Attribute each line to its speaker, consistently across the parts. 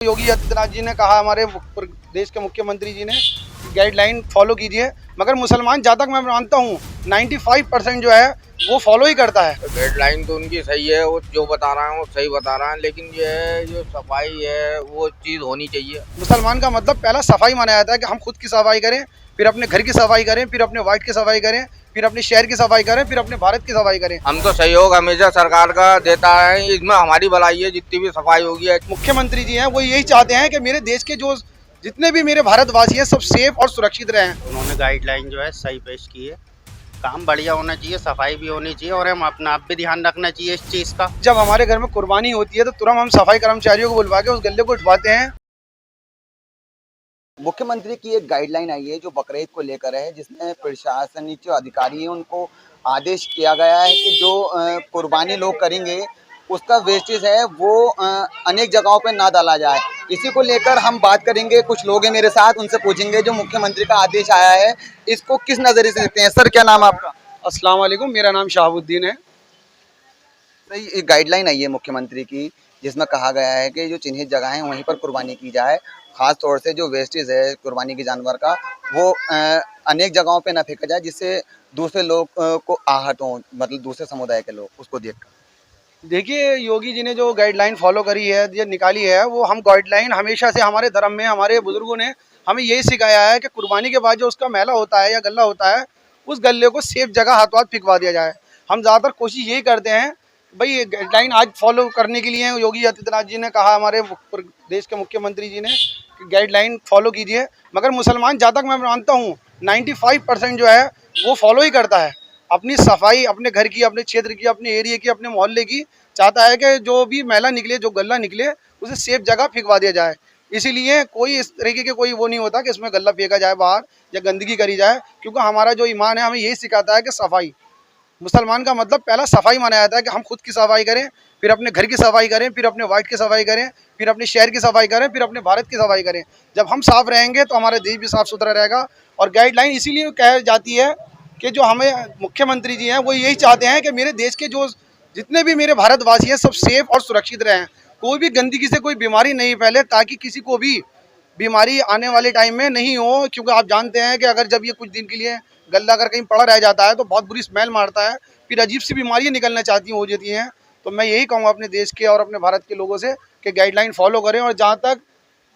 Speaker 1: योगी आदित्यनाथ जी ने कहा, हमारे देश के मुख्यमंत्री जी ने गाइडलाइन फॉलो कीजिए, मगर मुसलमान जहाँ तक मैं मानता हूँ 95% जो है वो फॉलो ही करता है।
Speaker 2: गाइडलाइन तो उनकी सही है, वो जो बता रहा है वो सही बता रहा है, लेकिन ये है जो सफाई है वो चीज़ होनी चाहिए।
Speaker 1: मुसलमान का मतलब पहला सफाई माना जाता है कि हम खुद की सफाई करें, फिर अपने घर की सफाई करें, फिर अपने वार्ड की सफाई करें, फिर अपने शहर की सफाई करें, फिर अपने भारत की सफाई करें।
Speaker 2: हम तो सहयोग हमेशा सरकार का देता है, इसमें हमारी भलाई है, जितनी भी सफाई होगी।
Speaker 1: मुख्यमंत्री जी हैं वो यही चाहते हैं कि मेरे देश के जो जितने भी मेरे भारतवासी हैं सब सेफ और सुरक्षित रहें।
Speaker 3: उन्होंने गाइडलाइन जो है सही पेश की है। काम बढ़िया होना चाहिए, सफाई भी होनी चाहिए और हम अपना आप भी ध्यान रखना चाहिए इस चीज़ का।
Speaker 1: जब हमारे घर में कुर्बानी होती है तो तुरंत हम सफाई कर्मचारियों को बुलवा के उस गले को उठवाते हैं।
Speaker 4: मुख्यमंत्री की एक गाइडलाइन आई है जो बकरीद को लेकर है, जिसमें प्रशासनिक जो अधिकारी हैं उनको आदेश किया गया है कि जो कुर्बानी लोग करेंगे उसका वेस्टेज है वो अनेक जगहों पे ना डाला जाए। इसी को लेकर हम बात करेंगे, कुछ लोग हैं मेरे साथ, उनसे पूछेंगे जो मुख्यमंत्री का आदेश आया है इसको किस नज़रिए से देखते हैं। सर, क्या नाम है आपका?
Speaker 1: अस्सलाम वालेकुम, मेरा नाम शहाबुद्दीन है।
Speaker 4: सही, एक गाइडलाइन आई है मुख्यमंत्री की जिसमें कहा गया है कि जो चिन्हित जगह है वहीं पर कुर्बानी की जाए। खास तौर से जो वेस्टेज है कुर्बानी के जानवर का वो अनेक जगहों पे ना फेंका जाए, जिससे दूसरे लोग को आहत हो, मतलब दूसरे समुदाय के लोग उसको देखकर।
Speaker 1: देखिए, योगी जी ने जो गाइडलाइन फॉलो करी है, जो निकाली है, वो हम गाइडलाइन हमेशा से हमारे धर्म में हमारे बुजुर्गों ने हमें यही सिखाया है कि कुर्बानी के बाद जो उसका मैला होता है या गल्ला होता है, उस गल्ले को सेफ जगह हाथों हाथ फिकवा दिया जाए। हम ज़्यादातर कोशिश यही करते हैं, भाई ये गाइडलाइन आज फॉलो करने के लिए योगी आदित्यनाथ जी ने कहा, हमारे देश के मुख्यमंत्री जी ने गाइडलाइन फॉलो कीजिए, मगर मुसलमान जहाँ तक मैं मानता हूँ 95% जो है वो फॉलो ही करता है। अपनी सफाई अपने घर की, अपने क्षेत्र की, अपने एरिया की, अपने मोहल्ले की चाहता है कि जो भी मैला निकले, जो गल्ला निकले, उसे सेफ जगह फिकवा दिया जाए। इसीलिए कोई इस तरीके के कोई वो नहीं होता कि इसमें गल्ला फेंका जाए बाहर या गंदगी करी जाए, क्योंकि हमारा जो ईमान है हमें यही सिखाता है कि सफाई, मुसलमान का मतलब पहला सफाई माना जाता है कि हम खुद की सफाई करें, फिर अपने घर की सफाई करें, फिर अपने वार्ड की सफाई करें, फिर अपने शहर की सफाई करें, फिर अपने भारत की सफाई करें। जब हम साफ रहेंगे तो हमारा देश भी साफ सुथरा रहेगा। और गाइडलाइन इसीलिए कह जाती है कि जो हमें मुख्यमंत्री जी हैं वो यही चाहते हैं कि मेरे देश के जो जितने भी मेरे भारतवासी हैं सब सेफ और सुरक्षित रहें, कोई भी गंदगी से कोई बीमारी नहीं फैले, ताकि किसी को भी बीमारी आने वाले टाइम में नहीं हो। क्योंकि आप जानते हैं कि अगर जब ये कुछ दिन के लिए गल्ला अगर कहीं पड़ा रह जाता है तो बहुत बुरी स्मेल मारता है, फिर अजीब सी बीमारियाँ निकलना चाहती हो जाती हैं। तो मैं यही कहूँगा अपने देश के और अपने भारत के लोगों से कि गाइडलाइन फॉलो करें। और जहाँ तक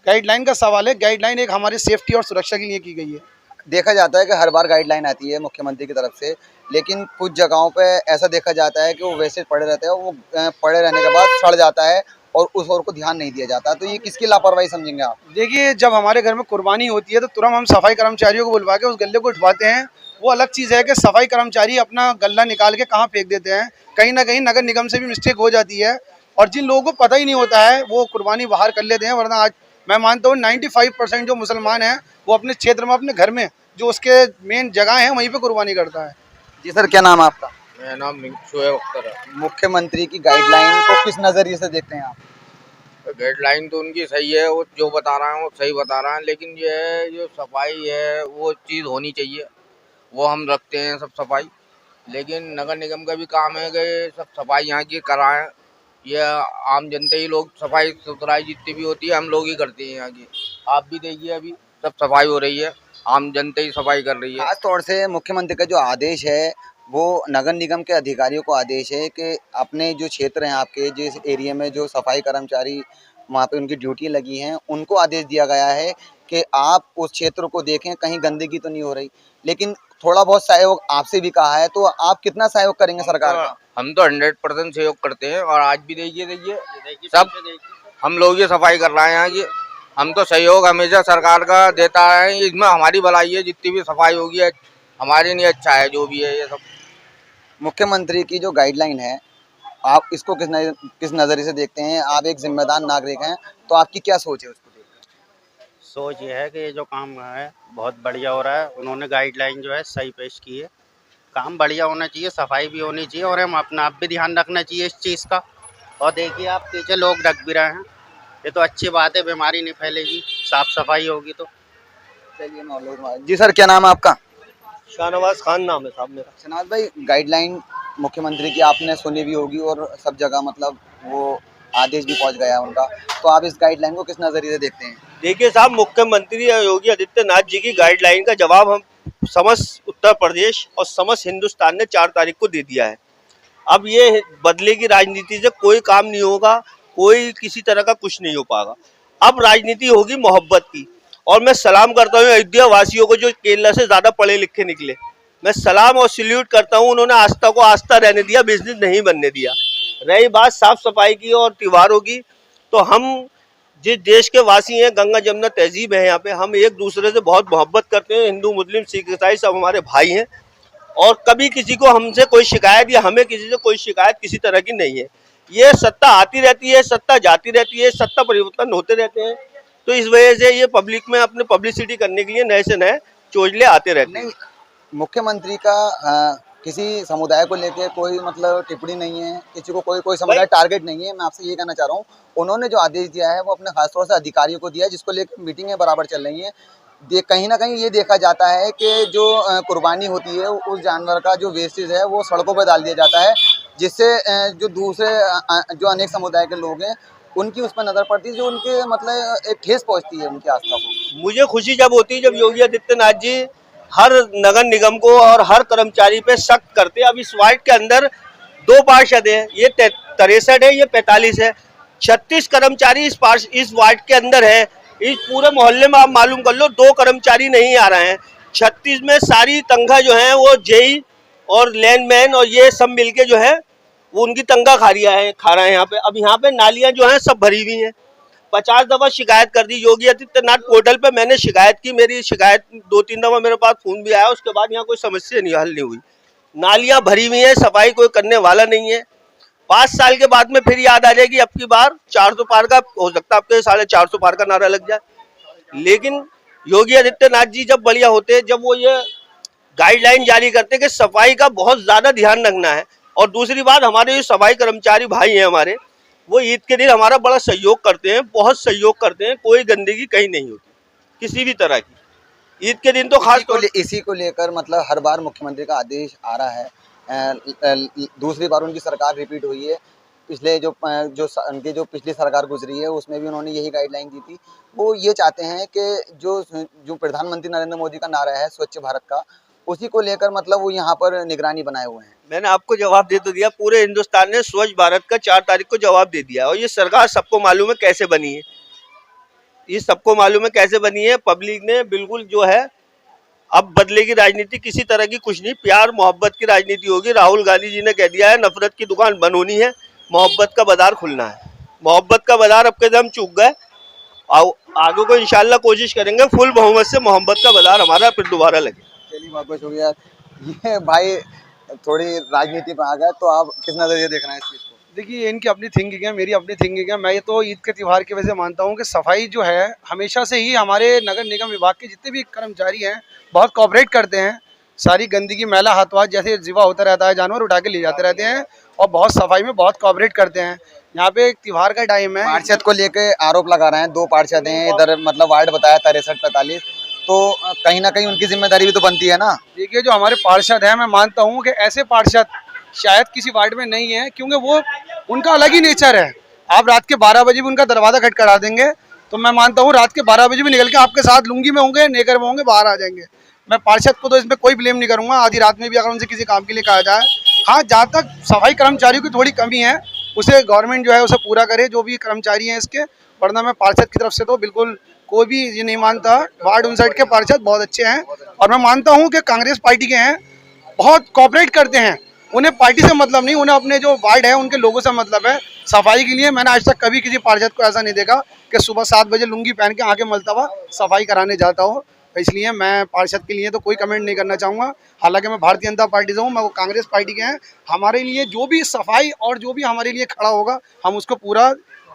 Speaker 1: गाइडलाइन का सवाल है, गाइडलाइन एक हमारे सेफ्टी और सुरक्षा के लिए की गई है।
Speaker 4: देखा जाता है कि हर बार गाइडलाइन आती है मुख्यमंत्री की तरफ से, लेकिन कुछ जगहों पे ऐसा देखा जाता है कि वो वैसे पड़े रहते हैं, वो पड़े रहने के बाद सड़ जाता है और उस ओर को ध्यान नहीं दिया जाता। तो ये किसकी लापरवाही समझेंगे आप?
Speaker 1: देखिए, जब हमारे घर में कुर्बानी होती है तो तुरंत हम सफाई कर्मचारियों को बुलवा के उस गले को उठवाते हैं। वो अलग चीज़ है कि सफाई कर्मचारी अपना गल्ला निकाल के कहाँ फेंक देते हैं। कहीं ना कहीं नगर निगम से भी मिस्टेक हो जाती है, और जिन लोगों को पता ही नहीं होता है वो कुर्बानी बाहर कर लेते हैं। वरना आज मैं मानता हूँ 95% जो मुसलमान हैं वो अपने क्षेत्र में, अपने घर में जो उसके मेन जगह है वहीं पे कुर्बानी करता है।
Speaker 4: जी सर, क्या नाम है आपका?
Speaker 2: मेरा नाम शोएब अख्तर है।
Speaker 4: मुख्यमंत्री की गाइडलाइन को किस नज़रिए से देखते हैं आप?
Speaker 2: गाइडलाइन तो उनकी सही है, वो जो बता रहा है वो सही बता रहा है, लेकिन ये है जो सफाई है वो चीज़ होनी चाहिए। वो हम रखते हैं सब सफाई, लेकिन नगर निगम का भी काम है कि सब सफाई यहाँ की कराएं। ये आम जनता ही लोग सफाई सुथराई जितनी भी होती है हम लोग ही करते हैं यहाँ की। आप भी देखिए अभी सब सफाई हो रही है, आम जनता ही सफाई कर रही है।
Speaker 4: खास तौर से मुख्यमंत्री का जो आदेश है वो नगर निगम के अधिकारियों को आदेश है कि अपने जो क्षेत्र हैं, आपके जिस एरिया में जो सफाई कर्मचारी वहाँ पे उनकी ड्यूटी लगी हैं, उनको आदेश दिया गया है कि आप उस क्षेत्र को देखें कहीं गंदगी तो नहीं हो रही। लेकिन थोड़ा बहुत सहयोग आपसे भी कहा है, तो आप कितना सहयोग करेंगे सरकार का?
Speaker 2: हम तो 100% सहयोग करते हैं, और आज भी देखिए सब हम लोग ये सफाई कर रहे हैं यहाँ की। हम तो सहयोग हमेशा सरकार का देता है, इसमें हमारी भलाई है, जितनी भी सफाई होगी हमारे लिए अच्छा है। जो भी है ये सब
Speaker 4: मुख्यमंत्री की जो गाइडलाइन है, आप इसको किस नज़रिए से देखते हैं? आप एक जिम्मेदार नागरिक हैं, तो आपकी क्या सोच है उसको देखकर?
Speaker 3: सोच ये है कि ये जो काम है बहुत बढ़िया हो रहा है। उन्होंने गाइडलाइन जो है सही पेश की है। काम बढ़िया होना चाहिए, सफाई भी होनी चाहिए और हम अपना आप भी ध्यान रखना चाहिए इस चीज़ का। और देखिए आप पीछे लोग ढक भी रहे हैं, ये तो अच्छी बात है, बीमारी नहीं फैलेगी, साफ सफाई होगी तो।
Speaker 4: चलिए, जी सर, क्या नाम है आपका?
Speaker 5: शाहनवाज खान नाम है साहब मेरा।
Speaker 4: शनाज भाई, गाइडलाइन मुख्यमंत्री की आपने सुनी भी होगी और सब जगह मतलब वो आदेश भी पहुंच गया है उनका। तो आप इस गाइडलाइन को किस नज़रिए से देखते हैं?
Speaker 5: देखिए साहब, मुख्यमंत्री योगी आदित्यनाथ जी की गाइडलाइन का जवाब हम समस्त उत्तर प्रदेश और समस्त हिंदुस्तान ने 4 तारीख को दे दिया है। अब ये बदले की राजनीति से कोई काम नहीं होगा, कोई किसी तरह का कुछ नहीं हो पाएगा। अब राजनीति होगी मोहब्बत की। और मैं सलाम करता हूँ अयोध्या वासियों को जो केरला से ज़्यादा पढ़े लिखे निकले। मैं सलाम और सल्यूट करता हूँ, उन्होंने आस्था को आस्था रहने दिया, बिजनेस नहीं बनने दिया। रही बात साफ सफाई की और त्योहारों की, तो हम जिस देश के वासी हैं, गंगा जमुना तहजीब है यहाँ पे, हम एक दूसरे से बहुत मोहब्बत करते हैं। हिंदू मुस्लिम सिख ईसाई सब हमारे भाई हैं और कभी किसी को हमसे कोई शिकायत या हमें किसी से कोई शिकायत किसी तरह की नहीं है। ये सत्ता आती रहती है, सत्ता जाती रहती है, सत्ता परिवर्तन होते रहते हैं। तो इस वजह से ये पब्लिक में अपने पब्लिसिटी करने के लिए नए से नए चोचले आते रहते हैं।
Speaker 4: नहीं, मुख्यमंत्री का किसी समुदाय को लेके कोई मतलब टिप्पणी नहीं है, किसी को कोई समुदाय टारगेट नहीं है। मैं आपसे ये कहना चाह रहा हूँ, उन्होंने जो आदेश दिया है वो अपने खासतौर से अधिकारियों को दिया है, जिसको लेकर मीटिंगें बराबर चल रही हैं। कहीं ना कहीं ये देखा जाता है कि जो कुर्बानी होती है उस जानवर का जो वेस्टेज है वो सड़कों पर डाल दिया जाता है, जिससे जो दूसरे जो अनेक समुदाय के लोग हैं उनकी उस पर नज़र पड़ती है, जो उनके मतलब एक ठेस पहुँचती है उनकी आस्था को।
Speaker 5: मुझे खुशी जब होती है जब योगी आदित्यनाथ जी हर नगर निगम को और हर कर्मचारी पे सख्त करते हैं। अब इस वार्ड के अंदर 2 पार्षद है, ये 63 है, ये 45 है, 36 कर्मचारी इस वार्ड के अंदर है। इस पूरे मोहल्ले में आप मालूम कर लो 2 कर्मचारी नहीं आ रहे हैं। 36 में सारी तनख्वाह जो है वो जेई और लैंडमैन और ये सब मिलके जो है वो उनकी तनख्वाह खा रहे हैं यहाँ पे। अब यहाँ पे नालियां जो हैं सब भरी हुई हैं। 50 दफा शिकायत कर दी योगी आदित्यनाथ पोर्टल पे, मैंने शिकायत की, मेरी शिकायत 2-3 दफा मेरे पास फोन भी आया, उसके बाद यहाँ कोई समस्या नहीं हल नहीं हुई। नालियां भरी हुई हैं, सफाई कोई करने वाला नहीं है। 5 साल के बाद में फिर याद आ जाएगी अब की बार 400 पार का हो सकता है, आपके 450 पार का नारा लग जाए। लेकिन योगी आदित्यनाथ जी जब बढ़िया होते, जब वो ये गाइडलाइन जारी करते कि सफाई का बहुत ज्यादा ध्यान रखना है। और दूसरी बात, हमारे जो सफाई कर्मचारी भाई हैं हमारे, वो ईद के दिन हमारा बड़ा सहयोग करते हैं, बहुत सहयोग करते हैं। कोई गंदगी कहीं नहीं होती किसी भी तरह की। ईद के दिन तो खास तौर
Speaker 4: इसी को लेकर मतलब हर बार मुख्यमंत्री का आदेश आ रहा है। दूसरी बार उनकी सरकार रिपीट हुई है। पिछले जो उनकी जो पिछली सरकार गुजरी है उसमें भी उन्होंने यही गाइडलाइन दी थी। वो ये चाहते हैं कि जो प्रधानमंत्री नरेंद्र मोदी का नारा है स्वच्छ भारत का, उसी को लेकर मतलब वो यहाँ पर निगरानी बनाए हुए हैं।
Speaker 5: मैंने आपको जवाब दे तो दिया, पूरे हिंदुस्तान ने स्वच्छ भारत का 4 तारीख को जवाब दे दिया। और ये सरकार सबको मालूम है कैसे बनी है, ये सबको मालूम है कैसे बनी है। पब्लिक ने बिल्कुल जो है अब बदले की राजनीति किसी तरह की कुछ नहीं, प्यार मोहब्बत की राजनीति होगी। राहुल गांधी जी ने कह दिया है नफरत की दुकान बंद होनी है, मोहब्बत का बाजार खुलना है। मोहब्बत का बाजार अब के दम चूक गए, और आगे को इंशाल्लाह कोशिश करेंगे फुल बहुमत से मोहब्बत का बाजार हमारा फिर दोबारा लगे।
Speaker 4: चलिए, बहुत बहुत शुक्रिया। ये भाई थोड़ी राजनीति पे आ गए, तो आप किस नजरिए देख रहे हैं इस चीज़ को?
Speaker 1: देखिए, इनकी अपनी थिंकिंग है, मेरी अपनी थिंकिंग है। मैं ये तो ईद के त्यौहार की वजह से मानता हूँ कि सफाई जो है हमेशा से ही हमारे नगर निगम विभाग के जितने भी कर्मचारी हैं बहुत कोऑपरेट करते हैं। सारी गंदगी मैला हाथवाथ जैसे जीवा होता रहता है, जानवर उठा के ले जाते रहते हैं और बहुत सफाई में बहुत कोऑपरेट करते हैं। यहाँ पे एक त्यौहार का टाइम है।
Speaker 4: पार्षद को लेके आरोप लगा रहे हैं, 2 पार्षद हैं इधर, मतलब वार्ड बताया 63-45, तो कहीं ना कहीं उनकी जिम्मेदारी भी तो बनती है ना।
Speaker 1: देखिए, जो हमारे पार्षद हैं, मैं मानता हूँ कि ऐसे पार्षद शायद किसी वार्ड में नहीं है, क्योंकि वो उनका अलग ही नेचर है। आप रात के 12 बजे भी उनका दरवाजा खटखटा देंगे तो मैं मानता हूँ रात के 12 बजे भी निकल के आपके साथ लुंगी में होंगे, नेकर में होंगे, बाहर आ जाएंगे। मैं पार्षद को तो इसमें कोई ब्लेम नहीं करूँगा। आधी रात में भी अगर उनसे किसी काम के लिए कहा जाए, हाँ, जहाँ तक सफाई कर्मचारियों की थोड़ी कमी है उसे गवर्नमेंट जो है उसे पूरा करे, जो भी कर्मचारी हैं इसके। वरना मैं पार्षद की तरफ से तो बिल्कुल कोई भी ये नहीं मानता। वार्ड 59 के पार्षद बहुत अच्छे हैं और मैं मानता हूँ कि कांग्रेस पार्टी के हैं, बहुत कोऑपरेट करते हैं। उन्हें पार्टी से मतलब नहीं, उन्हें अपने जो वार्ड है उनके लोगों से मतलब है। सफाई के लिए मैंने आज तक कभी किसी पार्षद को ऐसा नहीं देखा कि सुबह 7 बजे लुंगी पहन के आके मलता हुआ सफाई कराने जाता हो। इसलिए मैं पार्षद के लिए तो कोई कमेंट नहीं करना चाहूँगा। हालांकि मैं भारतीय जनता पार्टी से हूँ, मैं वो कांग्रेस पार्टी के हैं। हमारे लिए जो भी सफाई और जो भी हमारे लिए खड़ा होगा हम उसको पूरा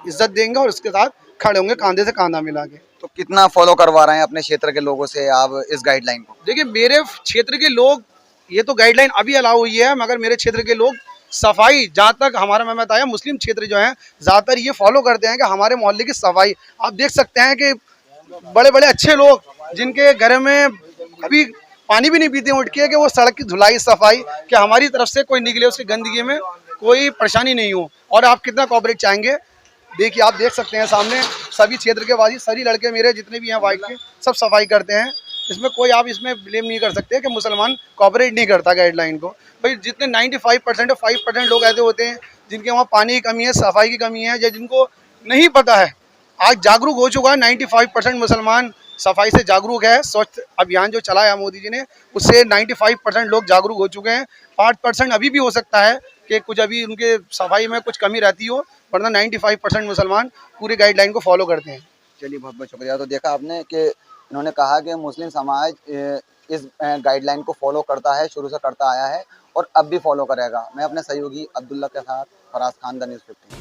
Speaker 1: इज्जत देंगे और उसके साथ खड़े होंगे कंधे से कंधा मिला के।
Speaker 4: तो कितना फॉलो करवा रहे हैं अपने क्षेत्र के लोगों से आप इस गाइडलाइन को?
Speaker 1: देखिए, मेरे क्षेत्र के लोग, ये तो गाइडलाइन अभी अलाउ हुई है, मगर मेरे क्षेत्र के लोग सफाई, जहाँ तक हमारा मैं बताया, मुस्लिम क्षेत्र जो है ज़्यादातर ये फॉलो करते हैं कि हमारे मोहल्ले की सफाई। आप देख सकते हैं कि बड़े बड़े अच्छे लोग जिनके घर में कभी पानी भी नहीं पीते उठ के, कि वो सड़क की धुलाई सफाई कि हमारी तरफ से कोई निकले उसकी गंदगी में कोई परेशानी नहीं हो। और आप कितना कोऑपरेट चाहेंगे, देखिए आप देख सकते हैं सामने सभी क्षेत्र के वासी, सभी लड़के मेरे जितने भी हैं वाइट के, सब सफाई करते हैं। इसमें कोई आप इसमें ब्लेम नहीं कर सकते कि मुसलमान कॉपरेट नहीं करता गाइडलाइन को। भाई जितने 95% है, 5% लोग ऐसे होते हैं जिनके वहाँ पानी की कमी है, सफाई की कमी है, या जिनको नहीं पता है। आज जागरूक हो चुका है 95% मुसलमान सफाई से जागरूक है। स्वच्छ अभियान जो चलाया मोदी जी ने, उससे 95% लोग जागरूक हो चुके हैं। 5% अभी भी हो सकता है कि कुछ अभी उनके सफाई में कुछ कमी रहती हो, वरना 95% मुसलमान पूरी गाइडलाइन को फॉलो करते हैं।
Speaker 4: चलिए बहुत बहुत शुक्रिया। तो देखा आपने कि इन्होंने कहा कि मुस्लिम समाज इस गाइडलाइन को फॉलो करता है, शुरू से करता आया है और अब भी फॉलो करेगा। मैं अपने सहयोगी अब्दुल्ला के साथ फराज खान, द न्यूज़ 15।